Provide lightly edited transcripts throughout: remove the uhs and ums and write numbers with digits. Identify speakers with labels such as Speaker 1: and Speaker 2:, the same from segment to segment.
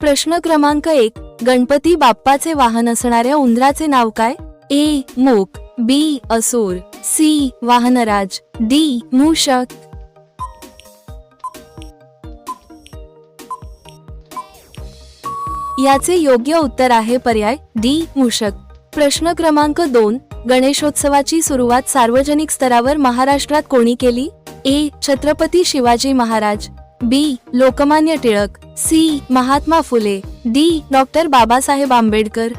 Speaker 1: प्रश्न क्रमांक 1, गणपती बाप्पाचे वाहन असणाऱ्या उंदराचे नाव काय? ए. मूक, बी. असुर, सी. वाहनराज, डी. मूषक. याचे योग्य उत्तर आहे पर्याय डी. मूषक. प्रश्न क्रमांक 2, गणेशोत्सवाची सुरुवात सार्वजनिक स्तरावर महाराष्ट्रात कोणी केली? ए. छत्रपती शिवाजी महाराज, बी. Lokmanya Tilak, C. Mahatma Phule, D. Doctor Babasaheb Ambedkar.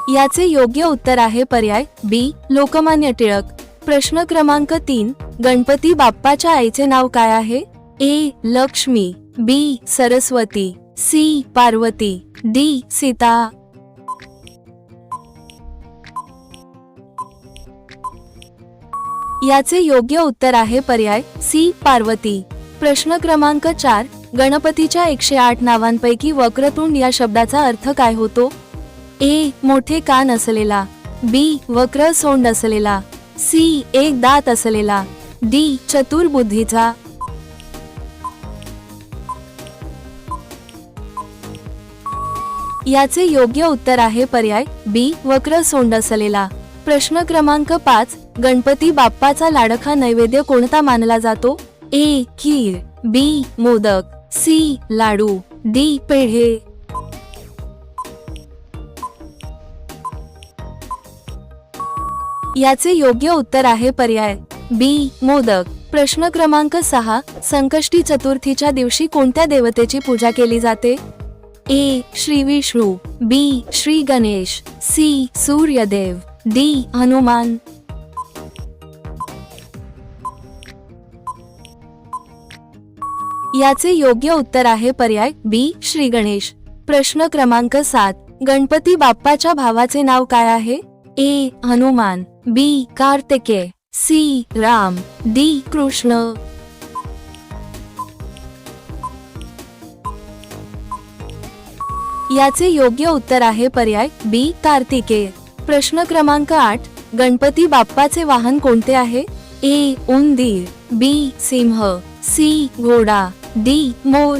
Speaker 1: याचे योग्य उत्तर आहे पर्याय बी. लोकमान्य टिळक. प्रश्न क्रमांक 3, गणपती बाप्पाच्या आईचे नाव काय आहे? ए. लक्ष्मी, बी. सरस्वती, सी. पार्वती, डी. सीता. याचे योग्य उत्तर आहे पर्याय सी. पार्वती. प्रश्न क्रमांक 4, गणपतीच्या 108 नावांपैकी वक्रतुंड या शब्दाचा अर्थ काय होतो? ए. मोठे कान असलेला, बी. वक्र सोंड असलेला, सी. एक दात असलेला, डी. चतुर बुद्धीचा. याचे योग्य उत्तर आहे पर्याय बी. वक्र सोंड असलेला. प्रश्न क्रमांक 5, गणपती बाप्पाचा लाडका नैवेद्य कोणता मानला जातो? ए. खीर, बी. मोदक, सी. लाडू, डी. पेढे. याचे योग्य उत्तर आहे पर्याय बी. मोदक. प्रश्न क्रमांक 6, संकष्टी चतुर्थीच्या दिवशी कोणत्या देवतेची पूजा केली जाते? ए. श्री विष्णू, बी. श्री गणेश, सी. सूर्यदेव, डी. हनुमान. याचे योग्य उत्तर आहे पर्याय बी. श्री गणेश. प्रश्न क्रमांक 7, गणपती बाप्पाच्या भावाचे नाव काय आहे? ए. हनुमान, बी. कार्तिकेय, सी. राम, डी. कृष्ण. याचे योग्य उत्तर आहे पर्याय बी. कार्तिकेय. प्रश्न क्रमांक 8, गणपती बाप्पाचे वाहन कोणते आहे? ए. उंदीर, बी. सिंह, सी. घोडा, डी. मोर.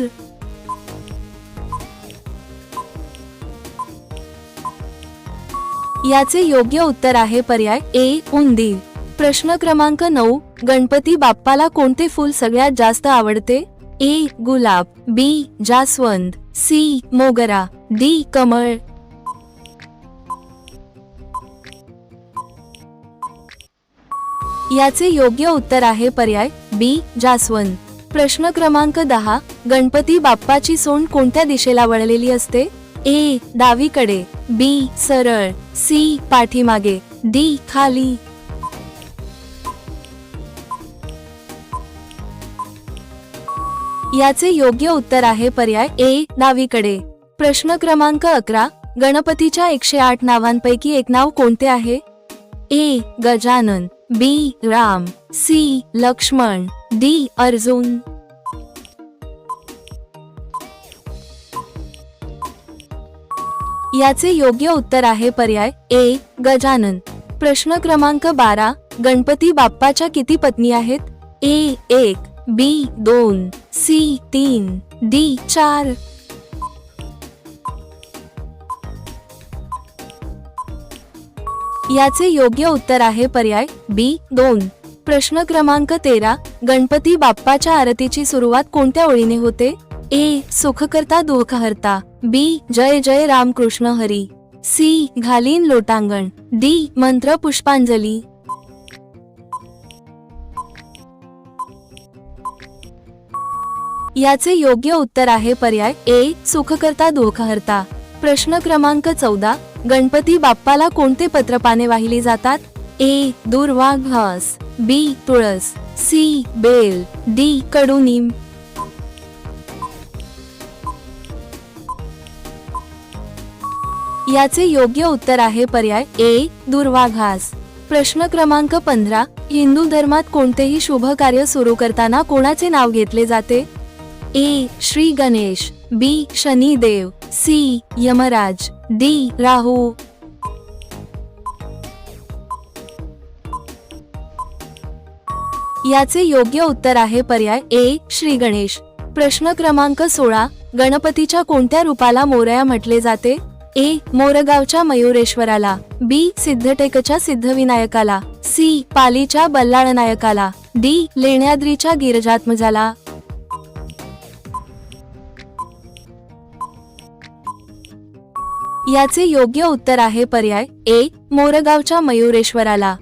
Speaker 1: याचे योग्य उत्तर आहे पर्याय ए. उंदीर. प्रश्न क्रमांक 9, गणपती बाप्पाला कोणते फूल सगळ्यात जास्त आवडते? ए. गुलाब, बी. जास्वंद, सी. मोगरा, डी. कमळ. याचे योग्य उत्तर आहे पर्याय बी. जास्वंद. प्रश्न क्रमांक 10, गणपती बाप्पाची सोंड कोणत्या दिशेला वळलेली असते? ए. डावीकडे, बी. सरळ, सी. पाठीमागे, डी. खाली. याचे योग्य उत्तर आहे पर्याय ए. डावीकडे. प्रश्न क्रमांक 11, गणपतीच्या 108 नावांपैकी एक नाव कोणते आहे? ए. गजानन, बी. राम, सी. लक्ष्मण, डी. अर्जुन. याचे योग्य उत्तर आहे पर्याय ए. गजानन. प्रश्न क्रमांक 12, गणपती बाप्पाच्या किती पत्नी आहेत? ए. 1, बी. 2, सी. 3, डी. 4. याचे योग्य उत्तर आहे पर्याय बी. 2. प्रश्न क्रमांक 13, गणपती बाप्पाच्या आरतीची सुरुवात कोणत्या ओळीने होते? ए. सुखकर्ता दुःखहर्ता, बी. जय जय राम कृष्ण हरी, सी. घालीन लोटांगण, डी. मंत्र पुष्पांजली. याचे योग्य उत्तर आहे पर्याय ए. सुखकर्ता दुःखहर्ता. प्रश्न क्रमांक 14, गणपती बाप्पाला कोणते पत्रपाने वाहिली जातात? ए. दुर्वा घास, बी. तुळस, सी. Bell, D. कडुनिंब. याचे योग्य उत्तर आहे पर्याय ए. दुर्वा घास. प्रश्न क्रमांक 15, हिंदू धर्मात कोणतेही शुभ कार्य सुरू करताना कोणाचे नाव घेतले जाते? ए. श्री गणेश, बी. शनिदेव, सी. यमराज, डी. राहू. याचे योग्य उत्तर आहे पर्याय ए श्री गणेश. प्रश्न क्रमांक 16. गणपतीच्या कोणत्या रूपाला मोरया म्हटले जाते? ए मोरगावच्या मयुरेश्वराला, बी सिद्धटेकच्या सिद्धविनायकाला, सी पालीच्या बल्लाळनायकाला, डी लेण्याद्रीच्या गिरिजात्मजाला. याचे योग्य उत्तर आहे पर्याय ए मोरगावच्या मयुरेश्वराला.